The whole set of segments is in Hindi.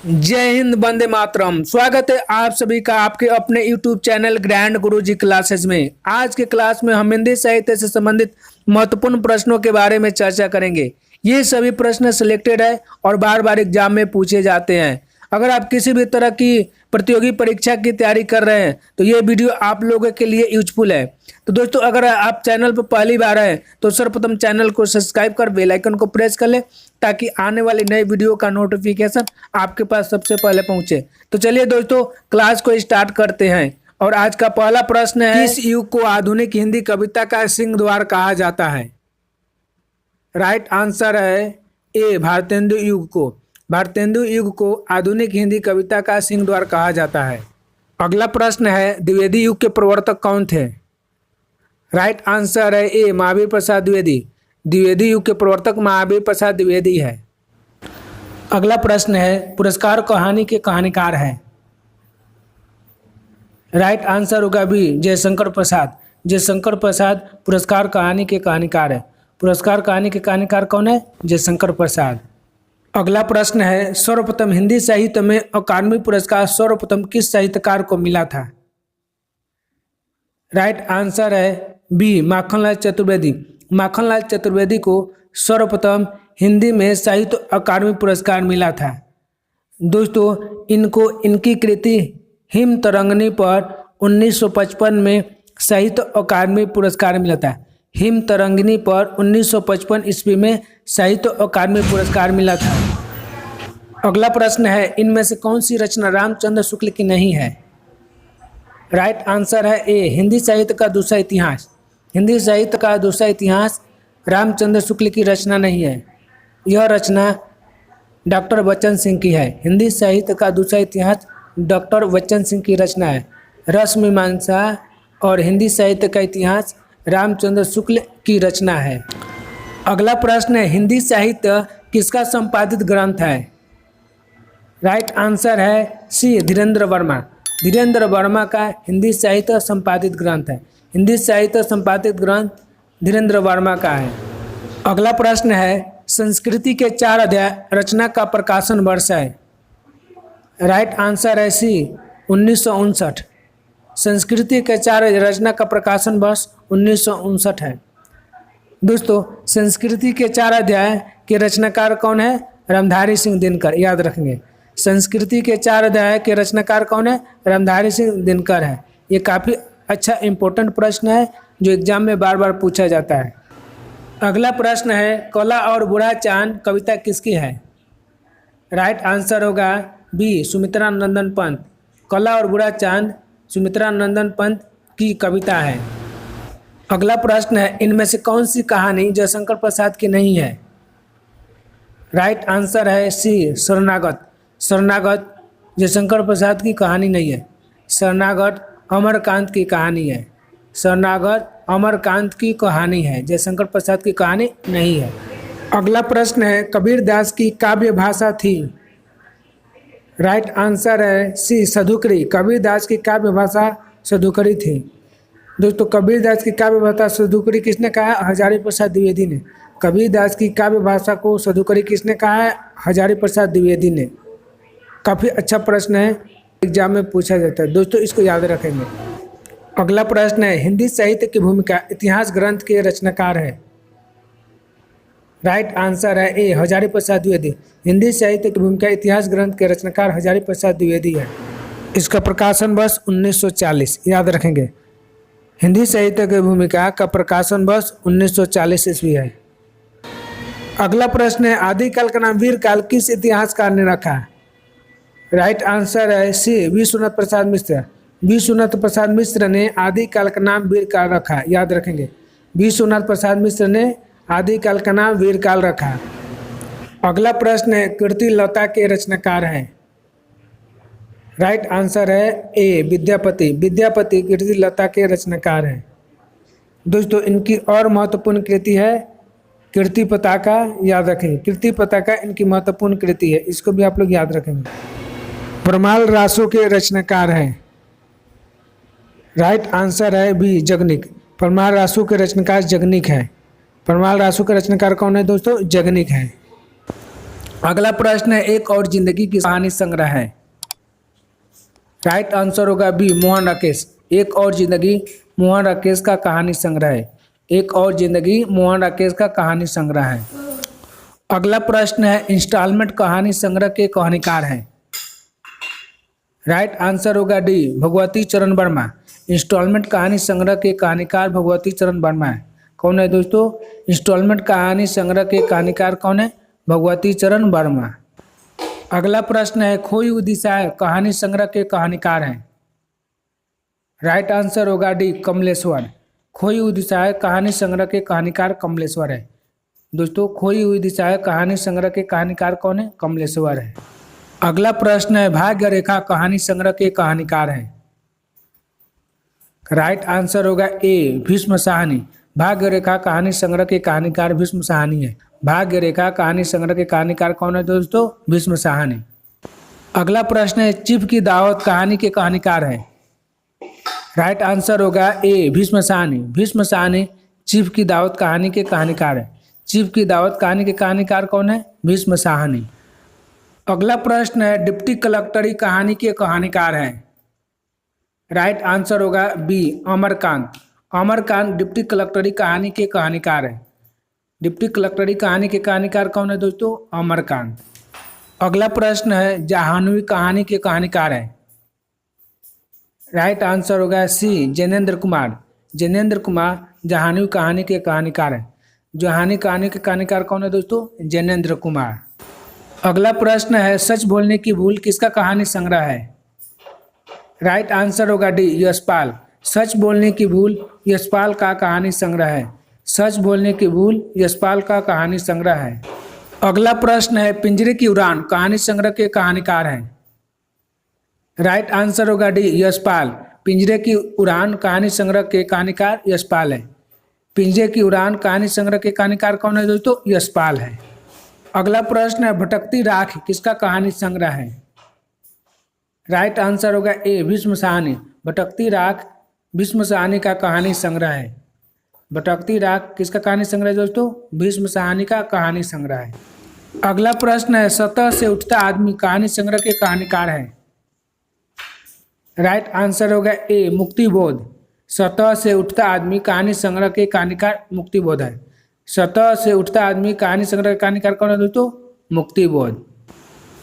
जय हिंद, वंदे मातरम। स्वागत है आप सभी का आपके अपने YouTube चैनल ग्रैंड गुरुजी क्लासेस में। आज के क्लास में हम हिंदी साहित्य से संबंधित महत्वपूर्ण प्रश्नों के बारे में चर्चा करेंगे। ये सभी प्रश्न सिलेक्टेड है और बार बार एग्जाम में पूछे जाते हैं। अगर आप किसी भी तरह की प्रतियोगी परीक्षा की तैयारी कर रहे हैं तो ये वीडियो आप लोगों के लिए यूजफुल है। तो दोस्तों, अगर आप चैनल पर पहली बार हैं तो सर्वप्रथम चैनल को सब्सक्राइब कर बेल आइकन को प्रेस कर ले ताकि आने वाली नई वीडियो का नोटिफिकेशन आपके पास सबसे पहले पहुंचे। तो चलिए दोस्तों, क्लास को स्टार्ट करते हैं। और आज का पहला प्रश्न है, किस युग को आधुनिक हिंदी कविता का सिंह द्वार कहा जाता है? राइट आंसर है ए, भारतेंदु युग को। भारतेंदु युग को आधुनिक हिंदी कविता का सिंह द्वार कहा जाता है। अगला प्रश्न है, द्विवेदी युग के प्रवर्तक कौन थे? राइट आंसर है ए, महावीर प्रसाद द्विवेदी। द्विवेदी युग के प्रवर्तक महावीर प्रसाद द्विवेदी है। अगला प्रश्न है, पुरस्कार कहानी के कहानीकार हैं? राइट आंसर होगा बी, जयशंकर प्रसाद। जयशंकर प्रसाद पुरस्कार कहानी के कहानीकार है। पुरस्कार कहानी के कहानीकार कौन है? जयशंकर प्रसाद। अगला प्रश्न है, सर्वप्रथम हिंदी साहित्य में अकादमी पुरस्कार सर्वप्रथम किस साहित्यकार को मिला था? राइट आंसर है बी, माखनलाल चतुर्वेदी। माखनलाल चतुर्वेदी को सर्वप्रथम हिंदी में साहित्य अकादमी पुरस्कार मिला था। दोस्तों, इनको इनकी कृति हिम तरंगिणी पर 1955 में साहित्य अकादमी पुरस्कार मिला था। हिम तरंगिणी पर 1955 ईस्वी में साहित्य अकादमी पुरस्कार मिला था। अगला प्रश्न है, इनमें से कौन सी रचना रामचंद्र शुक्ल की नहीं है? राइट आंसर है ए, हिंदी साहित्य का दूसरा इतिहास। हिंदी साहित्य का दूसरा इतिहास रामचंद्र शुक्ल की रचना नहीं है। यह रचना डॉक्टर बच्चन सिंह की है। हिंदी साहित्य का दूसरा इतिहास डॉक्टर बच्चन सिंह की रचना है। रस मीमांसा और हिंदी साहित्य का इतिहास रामचंद्र शुक्ल की रचना है। अगला प्रश्न है, हिंदी साहित्य किसका संपादित ग्रंथ है? राइट आंसर है सी, धीरेन्द्र वर्मा। धीरेन्द्र वर्मा का हिंदी साहित्य संपादित ग्रंथ है। हिंदी साहित्य संपादित ग्रंथ धीरेन्द्र वर्मा का है। अगला प्रश्न है, संस्कृति के 4 अध्याय रचना का प्रकाशन वर्ष है? राइट आंसर है सी, 1959। संस्कृति के 4 रचना का प्रकाशन वर्ष 1959 है। दोस्तों, संस्कृति के 4 अध्याय के रचनाकार कौन है? रामधारी सिंह दिनकर। याद रखेंगे, संस्कृति के 4 अध्याय के रचनाकार कौन है? रामधारी सिंह दिनकर है। ये काफ़ी अच्छा इंपॉर्टेंट प्रश्न है जो एग्जाम में बार बार पूछा जाता है। अगला प्रश्न है, कला और बूढ़ा चांद कविता किसकी है? राइट आंसर होगा बी, सुमित्रा नंदन पंत। कला और बूढ़ा चांद सुमित्रा नंदन पंत की कविता है। अगला प्रश्न है, इनमें से कौन सी कहानी जयशंकर प्रसाद की नहीं है? राइट आंसर है सी, शरणागत। शरणागत जयशंकर प्रसाद की कहानी नहीं है। शरणागत अमरकांत की कहानी है। शरणागत अमरकांत की कहानी है, जयशंकर प्रसाद की कहानी नहीं है। अगला प्रश्न है, कबीरदास की काव्य भाषा थी? राइट आंसर है सी, सधुकरी। कबीरदास की काव्य भाषा सधुकरी थी। दोस्तों, कबीरदास की काव्य भाषा सधुकरी किसने कहा? हजारी प्रसाद द्विवेदी ने। कबीरदास की काव्य भाषा को सधुकरी किसने कहा है? हजारी प्रसाद द्विवेदी ने। काफ़ी अच्छा प्रश्न है, एग्जाम में पूछा जाता है। दोस्तों, इसको याद रखेंगे। अगला प्रश्न है, हिंदी साहित्य की भूमिका इतिहास ग्रंथ के रचनाकार है? राइट आंसर है ए, हजारी प्रसाद द्विवेदी। हिंदी साहित्य की भूमिका इतिहास ग्रंथ के रचनाकार हजारी प्रसाद द्विवेदी है। इसका प्रकाशन वर्ष 1940। याद रखेंगे, हिंदी साहित्य की भूमिका का प्रकाशन वर्ष 1940 ईस्वी है। अगला प्रश्न है, आदिकाल का नाम वीरकाल किस इतिहासकार ने रखा? राइट आंसर है सी, विश्वनाथ प्रसाद मिश्र। विश्वनाथ प्रसाद मिश्र ने आदिकाल का नाम वीरकाल रखा। याद रखेंगे, विश्वनाथ प्रसाद मिश्र ने आदिकाल का नाम वीरकाल रखा। अगला प्रश्न है, कीर्ति लता के रचनाकार हैं? राइट आंसर है ए, विद्यापति। विद्यापति कीर्ति लता के रचनाकार हैं। दोस्तों, इनकी और महत्वपूर्ण कृति है कीर्ति पताका। याद रखेंगे, कीर्ति पताका इनकी महत्वपूर्ण कृति है, इसको भी आप लोग याद रखेंगे। परमाल रासो के रचनाकार हैं? राइट आंसर है बी, जगनिक। परमाल रासो के रचनाकार जगनिक है। परमाल रासो के रचनाकार कौन है दोस्तों? जगनिक है। अगला प्रश्न है एक और जिंदगी की कहानी संग्रह है। राइट आंसर होगा बी मोहन राकेश। एक और जिंदगी मोहन राकेश का कहानी संग्रह है। एक और जिंदगी मोहन राकेश का कहानी संग्रह है। अगला प्रश्न है इंस्टॉलमेंट कहानी संग्रह के कहानीकार हैं। राइट आंसर होगा डी भगवती चरण वर्मा। इंस्टॉलमेंट कहानी संग्रह के कहानीकार भगवती चरण वर्मा है। कौन है दोस्तों? इंस्टॉलमेंट कहानी संग्रह के कहानीकार कौन है? भगवती चरण वर्मा। अगला प्रश्न है खोई हुई दिशाएं कहानी संग्रह के कहानीकार हैं। राइट आंसर होगा डी कमलेश्वर। खोई हुई दिशाएं कहानी संग्रह के कहानीकार कमलेश्वर है। दोस्तों खोई हुई दिशाएं कहानी संग्रह के कहानीकार कौन है? कमलेश्वर है। अगला प्रश्न है भाग्य रेखा कहानी संग्रह के कहानीकार हैं। राइट आंसर होगा ए भीष्म साहनी। भाग्य रेखा कहानी संग्रह के कहानीकार भीष्म साहनी है। भाग्य रेखा कहानी संग्रह के कहानीकार कौन है दोस्तों? भीष्म साहनी। अगला प्रश्न है चीफ की दावत कहानी के कहानीकार हैं। राइट आंसर होगा ए भीष्म साहनी। भीष्म साहनी चीफ की दावत कहानी के कहानीकार है। चीफ की दावत कहानी के कहानीकार कौन है? भीष्म साहनी। अगला प्रश्न है डिप्टी कलेक्टरी कहानी के कहानीकार हैं। राइट आंसर होगा बी अमरकांत। अमरकांत डिप्टी कलेक्टरी कहानी के कहानीकार हैं। डिप्टी कलेक्टरी कहानी के कहानीकार कौन है दोस्तों? अमरकांत। अगला प्रश्न है जहानवी कहानी के कहानीकार हैं। राइट आंसर होगा सी जैनेन्द्र कुमार। जैनेन्द्र कुमार जहानवी कहानी के कहानीकार हैं। जहानी कहानी के कहानीकार कौन है दोस्तों? जैनेन्द्र कुमार। अगला प्रश्न है सच बोलने की भूल किसका कहानी संग्रह है। राइट आंसर होगा डी यशपाल। सच बोलने की भूल यशपाल का कहानी संग्रह है। सच बोलने की भूल यशपाल का कहानी संग्रह है। अगला प्रश्न है पिंजरे की उड़ान कहानी संग्रह के कहानीकार हैं। राइट आंसर होगा डी यशपाल। पिंजरे की उड़ान कहानी संग्रह के कहानीकार यशपाल है। पिंजरे की उड़ान कहानी संग्रह के कहानीकार कौन है दोस्तों? यशपाल है। अगला प्रश्न है भटकती राख किसका कहानी संग्रह है। राइट आंसर होगा ए भीष्म साहनी। भटकती राख भीष्म साहनी का कहानी संग्रह है। भटकती राख किसका कहानी संग्रह है दोस्तों? भीष्म साहनी का कहानी संग्रह है। अगला प्रश्न है सतह से उठता आदमी कहानी संग्रह के कहानीकार हैं। राइट आंसर होगा ए मुक्तिबोध। सतह से उठता आदमी कहानी संग्रह के कहानीकार मुक्तिबोध है। सतह से उठता आदमी कहानी संग्रह के कहानीकार कौन है दोस्तों? मुक्तिबोध।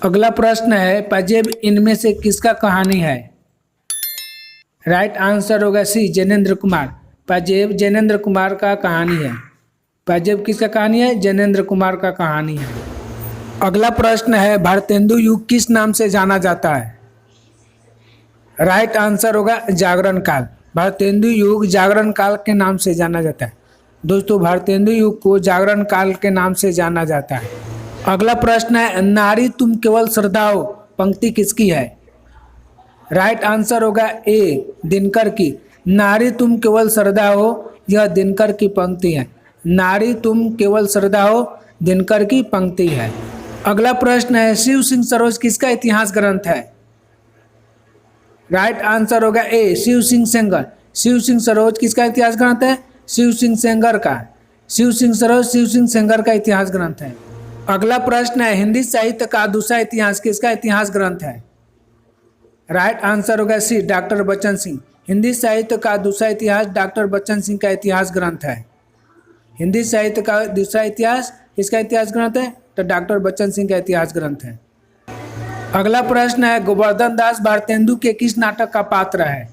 अगला प्रश्न है पाजेब इनमें से किसका कहानी है। राइट आंसर होगा सी जैनेन्द्र कुमार। पाजेब जैनेन्द्र कुमार का कहानी है। पाजेब किसका कहानी है? जैनेन्द्र कुमार का कहानी है। अगला प्रश्न है भारतेंदु युग किस नाम से जाना जाता है। राइट आंसर होगा जागरण काल। भारतेंदु युग जागरण काल के नाम से जाना जाता है। दोस्तों भारतेंदु युग को जागरण काल के नाम से जाना जाता है। अगला प्रश्न है नारी तुम केवल श्रद्धा हो पंक्ति किसकी है। राइट आंसर होगा ए दिनकर की। नारी तुम केवल श्रद्धा हो यह दिनकर की पंक्ति है। नारी तुम केवल श्रद्धा हो दिनकर की पंक्ति है। अगला प्रश्न है शिव सिंह सरोज किसका इतिहास ग्रंथ है। राइट आंसर होगा ए शिव सिंह सेंगर। शिव सिंह सरोज किसका इतिहास ग्रंथ है? शिव सिंह सेंगर का। शिव सिंह सरोज शिव सिंह सेंगर का इतिहास ग्रंथ है। अगला प्रश्न है हिंदी साहित्य का दूसरा इतिहास किसका इतिहास ग्रंथ है। राइट आंसर होगा सी डॉक्टर बच्चन सिंह। हिंदी साहित्य का दूसरा इतिहास डॉक्टर बच्चन सिंह का इतिहास ग्रंथ है। हिंदी साहित्य का दूसरा इतिहास किसका इतिहास ग्रंथ है? तो डॉक्टर बच्चन सिंह का इतिहास ग्रंथ है। अगला प्रश्न है गोवर्धन दास भारतेंदु के किस नाटक का पात्र है।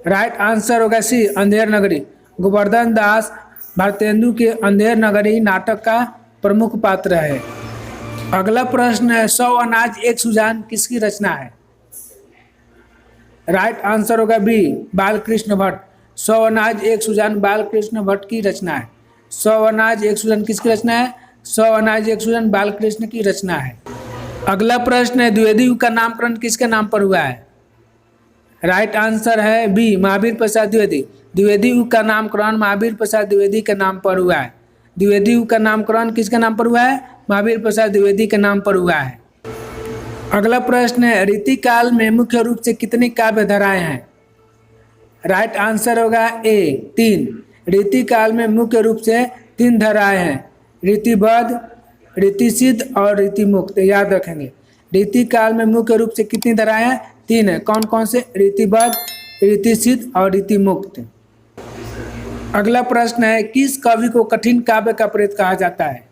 राइट आंसर होगा सी अंधेर नगरी। गोवर्धन दास भारतेंदु के अंधेर नगरी नाटक का प्रमुख पात्र है। अगला प्रश्न है 100 अनाज एक सुजान किसकी रचना है। राइट आंसर होगा बी बालकृष्ण भट्ट। 100 अनाज एक सुजान बालकृष्ण भट्ट की रचना है। 100 अनाज एक सुजान किसकी रचना है? 100 अनाज एक सुजान बालकृष्ण की रचना है। अगला प्रश्न है द्विवेदी युग का नामकरण किसके नाम पर हुआ है। राइट आंसर है बी महावीर प्रसाद द्विवेदी। द्विवेदी युग का नामकरण महावीर प्रसाद द्विवेदी के नाम पर हुआ है। द्विवेदी युग का नामकरण किसके नाम पर हुआ है? महावीर प्रसाद द्विवेदी के नाम पर हुआ है। अगला प्रश्न है रीतिकाल में मुख्य रूप से कितनी काव्य धाराएं हैं। राइट आंसर होगा ए 3। रीतिकाल में मुख्य रूप से 3 धाराएं हैं। रीतिबद्ध, रीतिसिद्ध और रीतिमुक्त, याद रखेंगे। रीति काल में मुख्य रूप से कितनी धाराएं हैं? 3 है। कौन कौन से? रीतिबद्ध, रीतिसिद्ध और रीतिमुक्त। अगला प्रश्न है, किस कवि को कठिन काव्य का प्रेत कहा जाता है?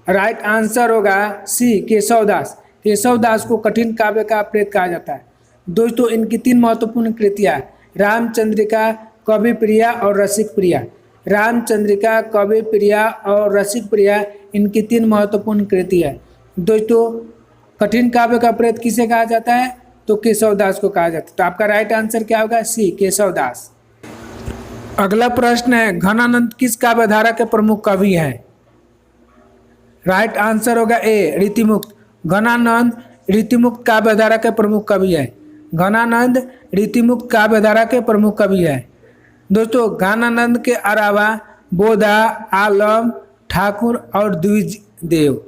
राइट आंसर होगा सी, केशवदास। केशवदास को कठिन काव्य का प्रेत कहा जाता है। दोस्तों, इनकी 3 महत्वपूर्ण कृतियां, रामचंद्रिका, कवि प्रिया और रसिक प्रिया। रामचंद्रिका, कवि प्रिया और रसिक प्रिया, इनकी 3 महत्वपूर्ण कृतियां। दोस्तों, कठिन काव्य का प्रेत किसे कहा जाता है? तो केशवदास को कहा जाता है। तो आपका राइट आंसर क्या होगा? सी, केशवदास। अगला प्रश्न है, घनानंद किस काव्य धारा के प्रमुख कवि हैं? राइट आंसर होगा ए, रीतिमुक्त। घनानंद रीतिमुक्त काव्य धारा के प्रमुख कवि है। घनानंद रीतिमुक्त काव्य धारा के प्रमुख कवि है। दोस्तों, घनानंद के अलावा बोधा, आलम, ठाकुर और द्विजदेव,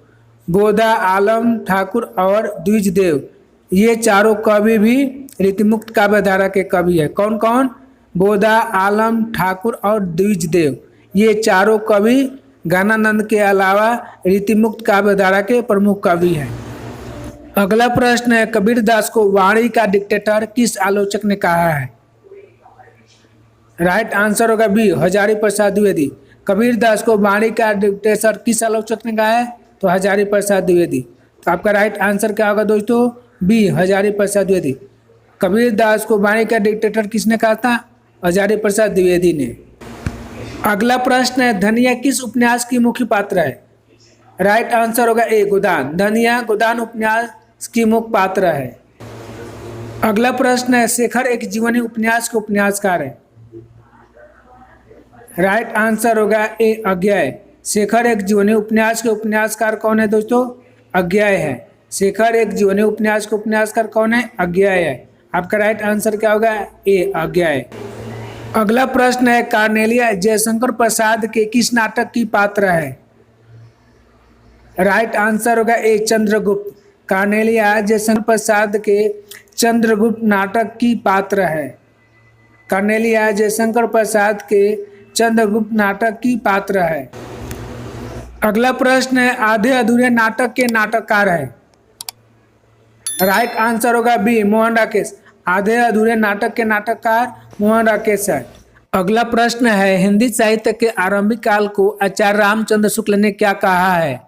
बोधा, आलम, ठाकुर और द्विजदेव, ये चारों कवि भी रीतिमुक्त काव्य धारा के कवि है। कौन कौन? बोधा, आलम, ठाकुर और द्विजदेव, ये चारों कवि घनानंद के अलावा रीतिमुक्त काव्य धारा के प्रमुख कवि हैं। अगला प्रश्न है, कबीरदास को वाणी का डिक्टेटर किस आलोचक ने कहा है? राइट आंसर होगा बी, हजारी प्रसाद द्विवेदी। कबीरदास को वाणी का डिक्टेटर किस आलोचक ने कहा है? तो हजारी प्रसाद द्विवेदी। तो आपका राइट आंसर क्या होगा दोस्तों? बी, हजारी प्रसाद द्विवेदी। कबीरदास को वाणी का डिक्टेटर किसने कहा था? हजारी प्रसाद द्विवेदी ने। अगला प्रश्न है, धनिया किस उपन्यास की मुख्य पात्र है? राइट आंसर होगा ए, गोदान। धनिया गोदान उपन्यास की मुख्य पात्र है। अगला प्रश्न है, शेखर एक जीवनी उपन्यास के उपन्यासकार है। राइट आंसर होगा ए, अज्ञेय। शेखर एक जीवनी उपन्यास के उपन्यासकार कौन है दोस्तों? अज्ञेय है। शेखर एक जीवनी उपन्यास के उपन्यासकार कौन है? अज्ञेय है। आपका राइट आंसर क्या होगा? ए, अज्ञेय। अगला प्रश्न है, कार्नेलिया जयशंकर प्रसाद के किस नाटक की पात्र है? राइट आंसर होगा ए, चंद्रगुप्त। कार्नेलिया जयशंकर प्रसाद के चंद्रगुप्त नाटक की पात्र है। कार्नेलिया जयशंकर प्रसाद के चंद्रगुप्त नाटक की पात्र है। अगला प्रश्न है, आधे अधूरे नाटक के नाटककार है। राइट आंसर होगा बी, मोहन राकेश। आधे अधूरे नाटक के नाटककार मोहन राकेश है। अगला प्रश्न है, हिंदी साहित्य के आरंभिक काल को आचार्य रामचंद्र शुक्ल ने क्या कहा है?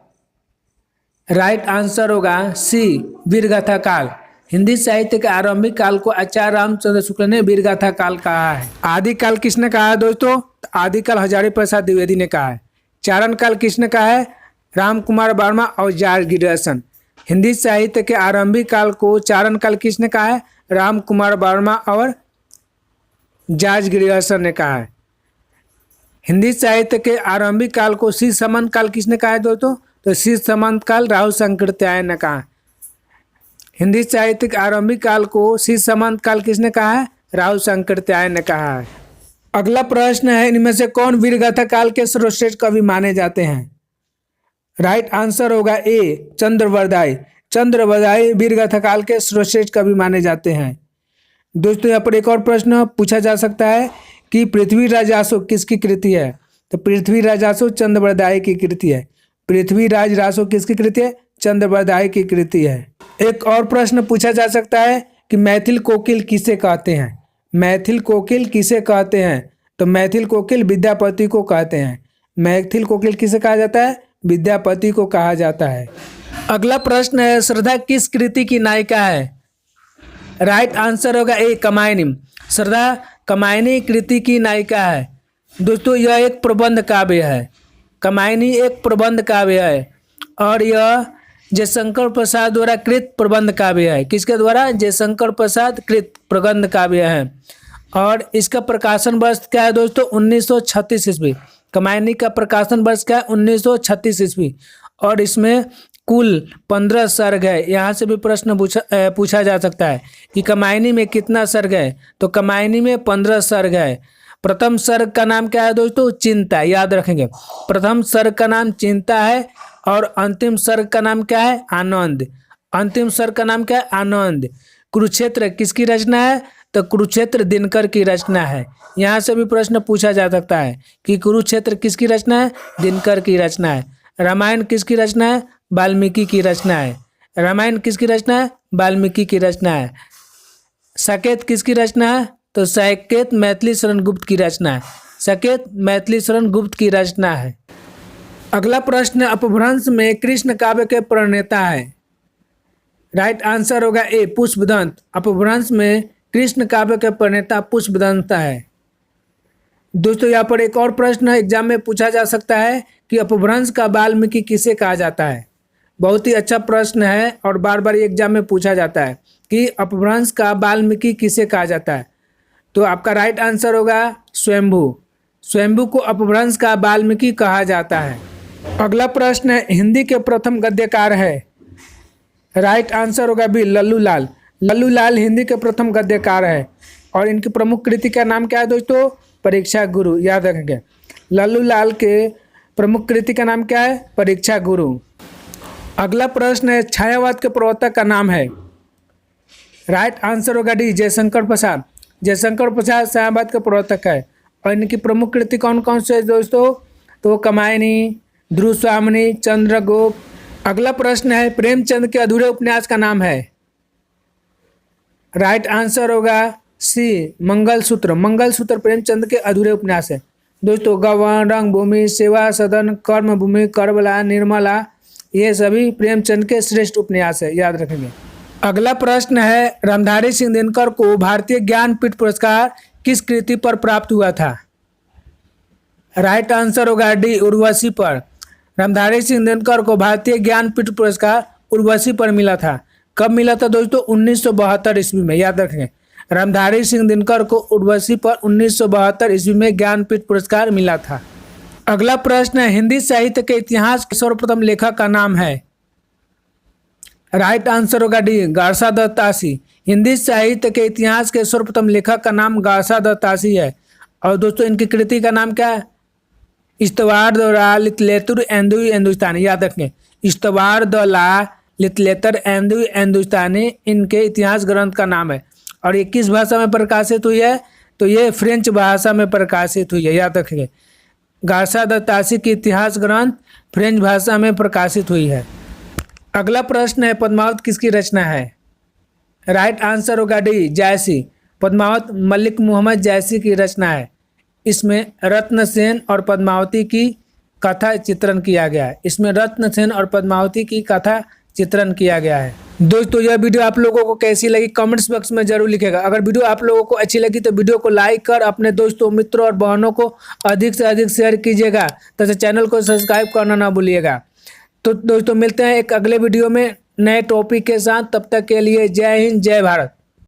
राइट आंसर होगा सी, वीरगाथा काल। हिंदी साहित्य के आरंभिक काल को आचार्य रामचंद्र शुक्ल ने वीरगाथा काल कहा है। आदिकाल किसने कहा है दोस्तों? आदिकाल हजारी प्रसाद द्विवेदी ने कहा है। चारण काल किसने कहा है? राम कुमार वर्मा और जॉर्ज गिरियर्सन। हिंदी साहित्य के आरंभिक काल को चारण काल किसने कहा है? राम कुमार वर्मा और जॉर्ज गिरियर्सन ने कहा है। हिंदी साहित्य के आरंभिक काल को सी समंत काल किसने कहा है दोस्तों? तो सी समंत काल राहुल शंकरत्याय ने कहा। हिंदी साहित्य के आरंभिक काल को सी समंत काल किसने कहा है? राहुल शंकरत्याय ने कहा है। अगला प्रश्न है, इनमें से कौन वीरगाथा काल के सर्वश्रेष्ठ कवि माने जाते हैं? राइट आंसर होगा ए, चंद्रवरदाई। चंद्रवरदाई वीरगाथा काल के सर्वश्रेष्ठ कवि माने जाते हैं। दोस्तों, यहाँ पर एक और प्रश्न पूछा जा सकता है कि पृथ्वीराज आसो किसकी कृति है? तो पृथ्वीराज आसो चंद्रवरदाई की कृति है। पृथ्वीराज रासो किसकी कृति है? चंद्रवरदाई की कृति है। एक और प्रश्न पूछा जा सकता है कि मैथिल कोकिल किसे कहते हैं? मैथिल कोकिल किसे कहते हैं? तो मैथिल कोकिल विद्यापति को कहते हैं। मैथिल कोकिल किसे कहा जाता है? विद्यापति को कहा जाता है। अगला प्रश्न है, श्रद्धा किस कृति की नायिका है? राइट आंसर होगा ए, कामायनी। श्रद्धा कामायनी कृति की नायिका है। दोस्तों, यह एक प्रबंध काव्य है। कामायनी एक प्रबंध काव्य है और यह जयशंकर प्रसाद द्वारा कृत प्रबंध काव्य है। किसके द्वारा? जयशंकर प्रसाद कृत प्रबंध काव्य है। और इसका प्रकाशन वर्ष क्या है दोस्तों? 1936 ईस्वी। कामायनी का प्रकाशन वर्ष क्या है? 1936 ईस्वी। और इसमें कुल 15 सर्ग है। यहाँ से भी प्रश्न पूछा जा सकता है कि कामायनी में कितना सर्ग है? तो कामायनी में 15 सर्ग है। प्रथम सर्ग का नाम क्या है दोस्तों? चिंता। याद रखेंगे, प्रथम सर्ग का नाम चिंता है और अंतिम सर्ग का नाम क्या है? आनंद। अंतिम सर्ग का नाम क्या है? आनंद। कुरुक्षेत्र किसकी रचना है? तो कुरुक्षेत्र दिनकर की रचना है। यहाँ से भी प्रश्न पूछा जा सकता है कि कुरुक्षेत्र किसकी रचना है? दिनकर की रचना है। रामायण किसकी रचना है? वाल्मीकि की रचना है। रामायण किसकी रचना है? वाल्मीकि की रचना है। साकेत किसकी रचना है? तो साकेत मैथिली शरण गुप्त की रचना है। साकेत मैथिली शरण गुप्त की रचना है। अगला प्रश्न, अपभ्रंश में कृष्ण काव्य के प्रणेता है। राइट आंसर होगा ए, पुष्पदंत। अपभ्रंश में कृष्ण काव्य के प्रणेता पुष्पदंत है। दोस्तों यहाँ पर एक और प्रश्न एग्जाम में पूछा जा सकता है कि अपभ्रंश का वाल्मीकि किसे कहा जाता है। बहुत ही अच्छा प्रश्न है और बार बार एग्जाम में पूछा जाता है कि अपभ्रंश का वाल्मीकि किसे कहा जाता है। तो आपका राइट आंसर होगा स्वयंभू। स्वयंभू को अपभ्रंश का वाल्मीकि कहा जाता है। अगला प्रश्न है, हिंदी के प्रथम गद्यकार है। राइट आंसर होगा बी, लल्लू लाल। लल्लू लाल हिंदी के प्रथम गद्यकार है और इनकी प्रमुख कृति का नाम क्या है दोस्तों? परीक्षा गुरु। याद रखेंगे, लल्लू लाल के प्रमुख कृति का नाम क्या है? परीक्षा गुरु। अगला प्रश्न है, छायावाद के प्रवर्तक का नाम है। राइट आंसर होगा डी, जयशंकर प्रसाद। जयशंकर प्रसाद छायावाद के प्रवर्तक है और इनकी प्रमुख कृति कौन कौन से है दोस्तों? तो कमायनी, ध्रुव स्वामिनी, चंद्रगुप्त। अगला प्रश्न है, प्रेमचंद के अधूरे उपन्यास का नाम है। राइट आंसर होगा सी, मंगलसूत्र। मंगलसूत्र प्रेमचंद के अधूरे उपन्यास है। दोस्तों गवन, रंगभूमि, सेवा सदन, कर्मभूमि, करबला, निर्मला, ये सभी प्रेमचंद के श्रेष्ठ उपन्यास है। याद रखेंगे। अगला प्रश्न है, रामधारी सिंह दिनकर को भारतीय ज्ञानपीठ पुरस्कार किस कृति पर प्राप्त हुआ था? राइट आंसर होगा डी, उर्वशी पर। रामधारी सिंह दिनकर को भारतीय ज्ञानपीठ पुरस्कार उर्वशी पर मिला था। कब मिला था दोस्तों? 1972 ईस्वी में। याद रखेंगे, रामधारी सिंह दिनकर को उर्वशी पर 1972 ईस्वी में ज्ञानपीठ पुरस्कार मिला था। अगला प्रश्न है, हिंदी साहित्य के इतिहास के सर्वप्रथम लेखक का नाम है। राइट आंसर होगा डी, गारसा दत्तासी। हिंदी साहित्य के इतिहास के सर्वप्रथम लेखक का नाम गारसा दत्तासी है और दोस्तों इनकी कृति का नाम क्या है? इस्तवार दौला लितलेतुर एंदु हिंदुस्तानी। याद रखें, इस्तवार दौला लितलेतर एंदु हिंदुस्तानी इनके इतिहास ग्रंथ का नाम है और ये किस भाषा में प्रकाशित हुई है? तो ये फ्रेंच भाषा में प्रकाशित हुई है। याद रखेंगे, गारसा दत्तासी की इतिहास ग्रंथ फ्रेंच भाषा में प्रकाशित हुई है। अगला प्रश्न है, पद्मावत किसकी रचना है? राइट आंसर होगा डी, जायसी। पद्मावत मलिक मोहम्मद जायसी की रचना है। इसमें रत्नसेन और पद्मावती की कथा चित्रण किया गया है। इसमें रत्नसेन और पद्मावती की कथा चित्रण किया गया है। दोस्तों यह वीडियो आप लोगों को कैसी लगी कमेंट्स बॉक्स में जरूर लिखेगा। अगर वीडियो आप लोगों को अच्छी लगी तो वीडियो को लाइक कर अपने दोस्तों, मित्रों और बहनों को अधिक से अधिक शेयर कीजिएगा तथा चैनल को सब्सक्राइब करना ना भूलिएगा। तो दोस्तों मिलते हैं एक अगले वीडियो में नए टॉपिक के साथ। तब तक के लिए जय हिंद, जय भारत।